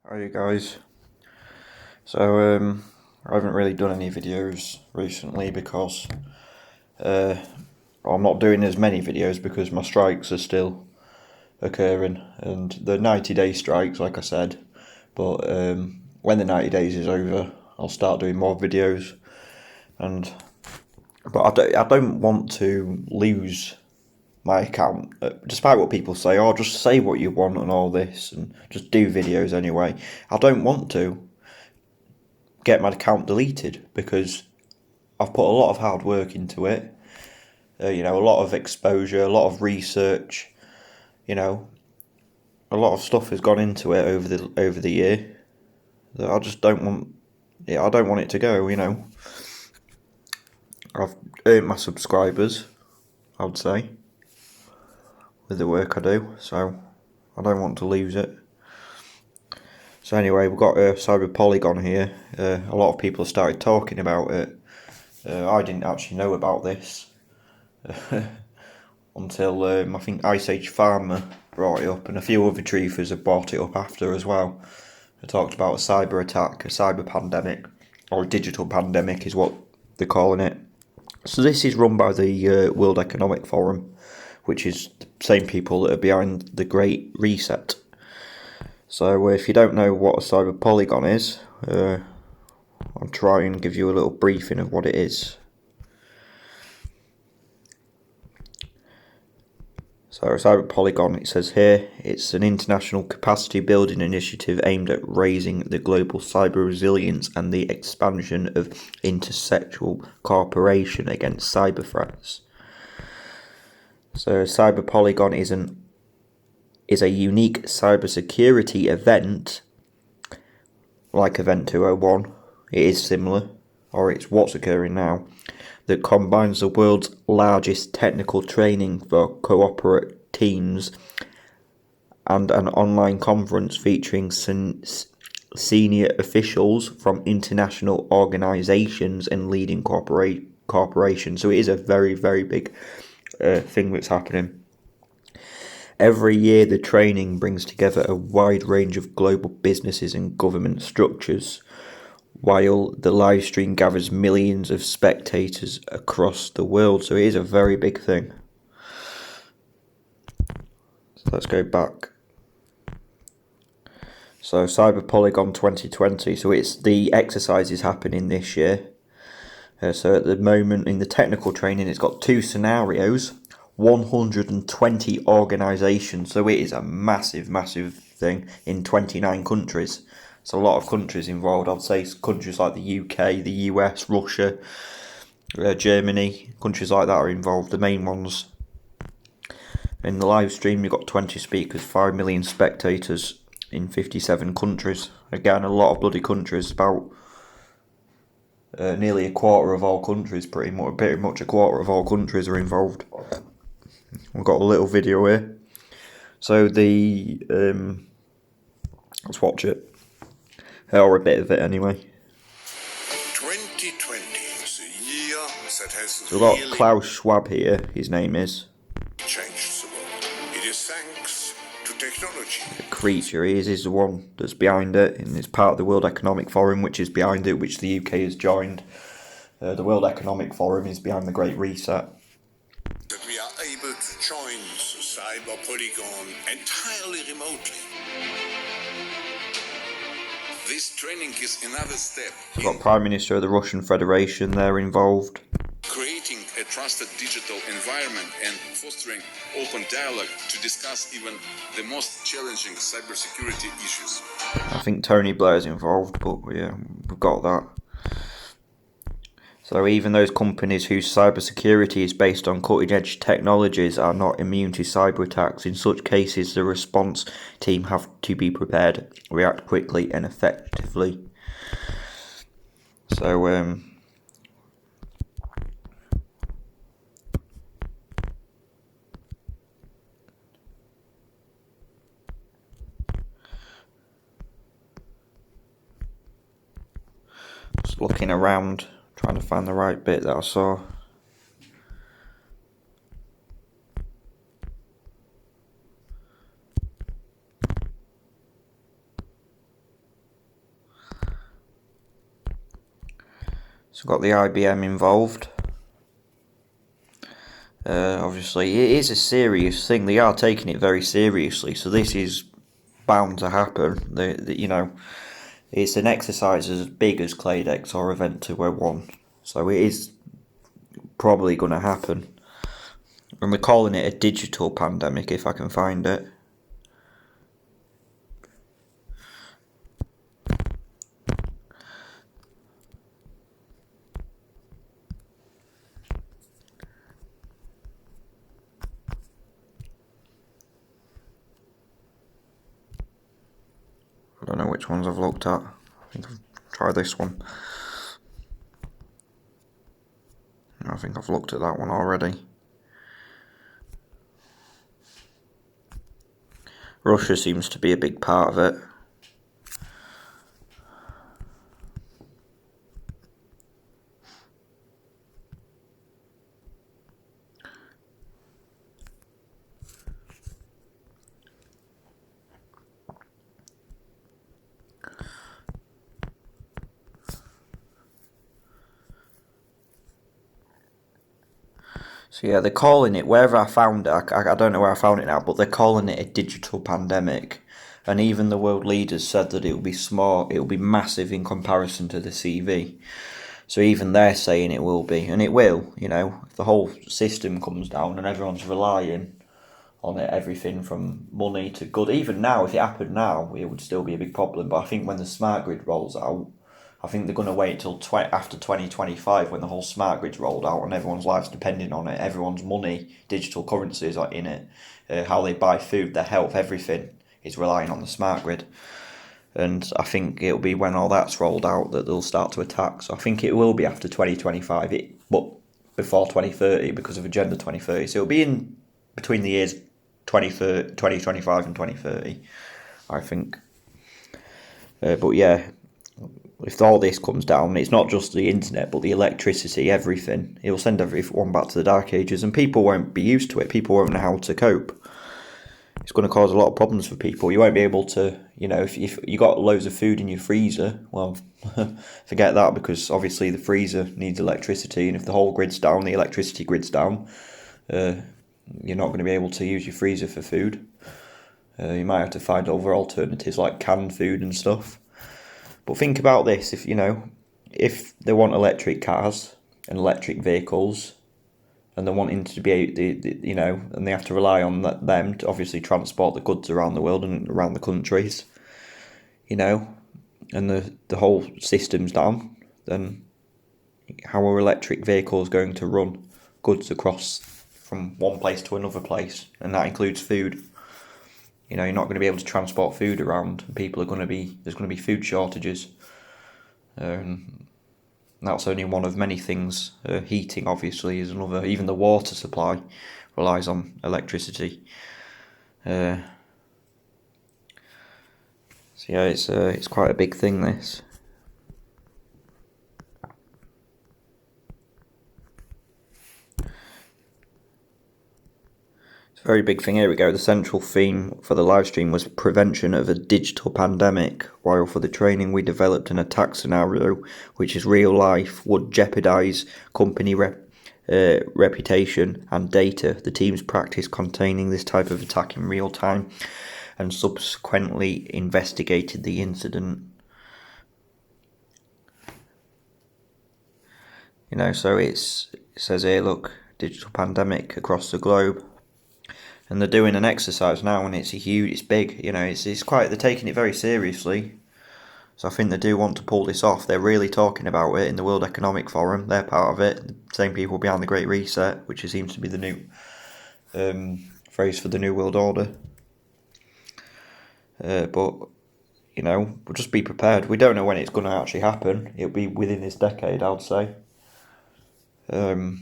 How are you guys? So, I haven't really done any videos recently because I'm not doing as many videos because my strikes are still occurring, and the 90-day strikes, like I said. But when the 90 days is over, I'll start doing more videos. But I don't want to lose my account, despite what people say. Oh, just say what you want and all this, and just do videos anyway. I don't want to get my account deleted because I've put a lot of hard work into it. A lot of exposure, a lot of research. A lot of stuff has gone into it over the year that I just don't want. Yeah, I don't want it to go. I've earned my subscribers, I would say, with the work I do. So I don't want to lose it. So anyway, we've got Cyber Polygon here. A lot of people have started talking about it. I didn't actually know about this until I think Ice Age Farmer brought it up, and a few other truthers have brought it up after as well. They talked about a cyber attack, a cyber pandemic, or a digital pandemic is what they're calling it. So this is run by the World Economic Forum, which is the same people that are behind the Great Reset. So if you don't know what a cyber polygon is, I'll try and give you a little briefing of what it is. So a cyber polygon, it says here, it's an international capacity building initiative aimed at raising the global cyber resilience and the expansion of intersectoral cooperation against cyber threats. So a cyber polygon is a unique cybersecurity event, like Event 201. It is similar, or it's what's occurring now, that combines the world's largest technical training for cooperate teams and an online conference featuring senior officials from international organisations and leading corporations. So it is a very, very big thing that's happening. Every year, the training brings together a wide range of global businesses and government structures, while the live stream gathers millions of spectators across the world. So it is a very big thing. So let's go back. So Cyber Polygon 2020. So it's the exercises happening this year. So at the moment in the technical training, it's got two scenarios, 120 organisations. So it is a massive, massive thing in 29 countries. So a lot of countries involved. I'd say countries like the UK, the US, Russia, Germany, countries like that are involved, the main ones. In the live stream, you've got 20 speakers, 5 million spectators in 57 countries. Again, a lot of bloody countries, about nearly a quarter of all countries, pretty much a quarter of all countries are involved. We've got a little video here. So let's watch it. Or a bit of it anyway. 2020 is a year that has So we've got Klaus Schwab here, his name is. Changed the world. It is thanks to technology. The creature, he is the one that's behind it, and it's part of the World Economic Forum, which is behind it, which the UK has joined. The World Economic Forum is behind the Great Reset. That we are able to join the cyber polygon entirely remotely. This training is another step We've got Prime Minister of the Russian Federation there involved. creating a trusted digital environment and fostering open dialogue to discuss even the most challenging cybersecurity issues. I think Tony Blair's involved, but yeah, we've got that. So even those companies whose cybersecurity is based on cutting-edge technologies are not immune to cyber attacks. In such cases, the response team have to be prepared, react quickly and effectively. So, just looking around, trying to find the right bit that I saw. So got the IBM involved. Obviously, it is a serious thing. They are taking it very seriously, so this is bound to happen. It's an exercise as big as Claydex or Event 201, so it is probably going to happen. And we're calling it a digital pandemic, if I can find it. I don't know which ones I've looked at. I think I've tried this one. I think I've looked at that one already. Russia seems to be a big part of it. So yeah, they're calling it, wherever I found it, I don't know where I found it now, but they're calling it a digital pandemic. And even the world leaders said that it will be small, it will be massive in comparison to the CV. So even they're saying it will be, and it will, if the whole system comes down and everyone's relying on it, everything from money to good. Even now, if it happened now, it would still be a big problem. But I think when the smart grid rolls out, I think they're going to wait till after 2025 when the whole smart grid's rolled out and everyone's life's depending on it. Everyone's money, digital currencies are in it. How they buy food, their health, everything is relying on the smart grid. And I think it'll be when all that's rolled out that they'll start to attack. So I think it will be after 2025, but before 2030 because of Agenda 2030. So it'll be in between the years 2025 and 2030, I think. But yeah, if all this comes down, it's not just the internet, but the electricity, everything. It will send everyone back to the Dark Ages, and people won't be used to it. People won't know how to cope. It's going to cause a lot of problems for people. You won't be able to, if you got loads of food in your freezer, well, forget that, because obviously the freezer needs electricity, and if the whole grid's down, the electricity grid's down, you're not going to be able to use your freezer for food. You might have to find other alternatives like canned food and stuff. But think about this: if they want electric cars and electric vehicles, and they're wanting to be, and they have to rely on them to obviously transport the goods around the world and around the countries, and the whole system's down, then how are electric vehicles going to run goods across from one place to another place? And that includes food. You're not going to be able to transport food around. There's going to be food shortages. That's only one of many things. Heating, obviously, is another. Even the water supply relies on electricity. So yeah, it's quite a big thing, this. Very big thing. Here we go. The central theme for the live stream was prevention of a digital pandemic, while for the training we developed an attack scenario which is real life, would jeopardise company reputation and data. The teams practiced containing this type of attack in real time and subsequently investigated the incident. So it says here, look, digital pandemic across the globe. And they're doing an exercise now, and it's big. They're taking it very seriously. So I think they do want to pull this off. They're really talking about it in the World Economic Forum. They're part of it. The same people behind the Great Reset, which seems to be the new phrase for the New World Order. But we'll just be prepared. We don't know when it's going to actually happen. It'll be within this decade, I'd say. But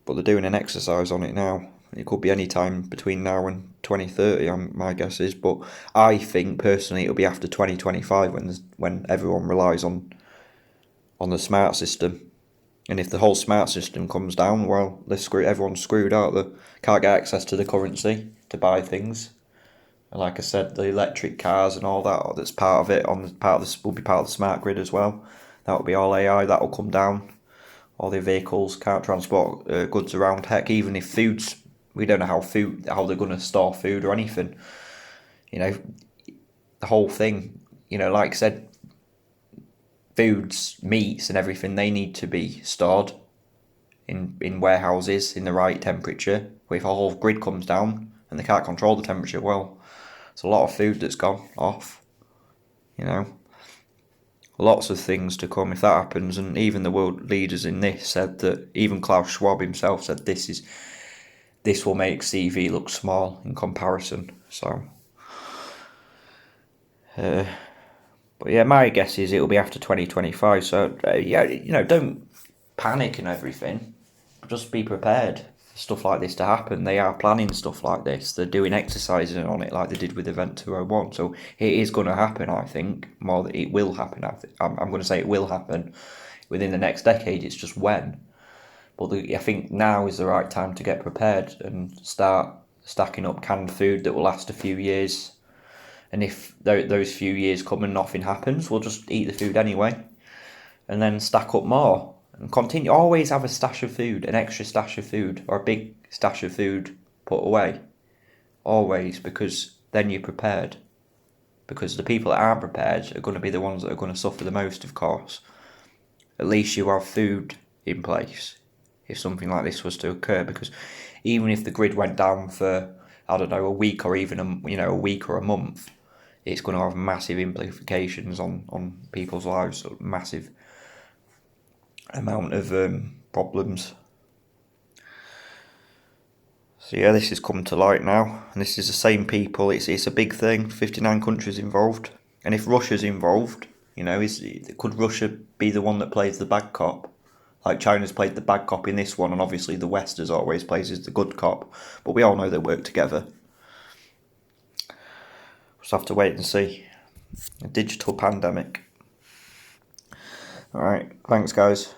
they're doing an exercise on it now. It could be any time between now and 2030, my guess is. But I think, personally, it'll be after 2025 when everyone relies on the smart system. And if the whole smart system comes down, well, everyone's screwed out. They can't get access to the currency to buy things. And like I said, the electric cars and all that's part of it, will be part of the smart grid as well. That'll be all AI. That'll come down. All the vehicles can't transport goods around. Heck, even if foods, we don't know how they're going to store food or anything. You know, the whole thing. You know, like I said, foods, meats, and everything, they need to be stored in warehouses in the right temperature. If a whole grid comes down and they can't control the temperature, well, it's a lot of food that's gone off. You know, lots of things to come if that happens. And even the world leaders in this said that, even Klaus Schwab himself said this will make CV look small in comparison. So, but yeah, my guess is it'll be after 2025. So yeah, you know, don't panic and everything. Just be prepared for stuff like this to happen. They are planning stuff like this. They're doing exercises on it like they did with Event 201. So it is going to happen, I think. More that it will happen. I'm going to say it will happen within the next decade. It's just when. But I think now is the right time to get prepared and start stacking up canned food that will last a few years. And if those few years come and nothing happens, we'll just eat the food anyway. And then stack up more. And continue, always have a stash of food, an extra stash of food, or a big stash of food put away. Always, because then you're prepared. Because the people that aren't prepared are going to be the ones that are going to suffer the most, of course. At least you have food in place if something like this was to occur. Because even if the grid went down for, I don't know, a week or even a week or a month, it's going to have massive implications on people's lives. Massive amount of problems. So yeah, this has come to light now, and this is the same people. It's a big thing. 59 countries involved, and if Russia's involved, you know, could Russia be the one that plays the bad cop, like China's played the bad cop in this one, and obviously the West as always plays as the good cop. But we all know they work together. Just have to wait and see. A digital pandemic. All right, thanks guys.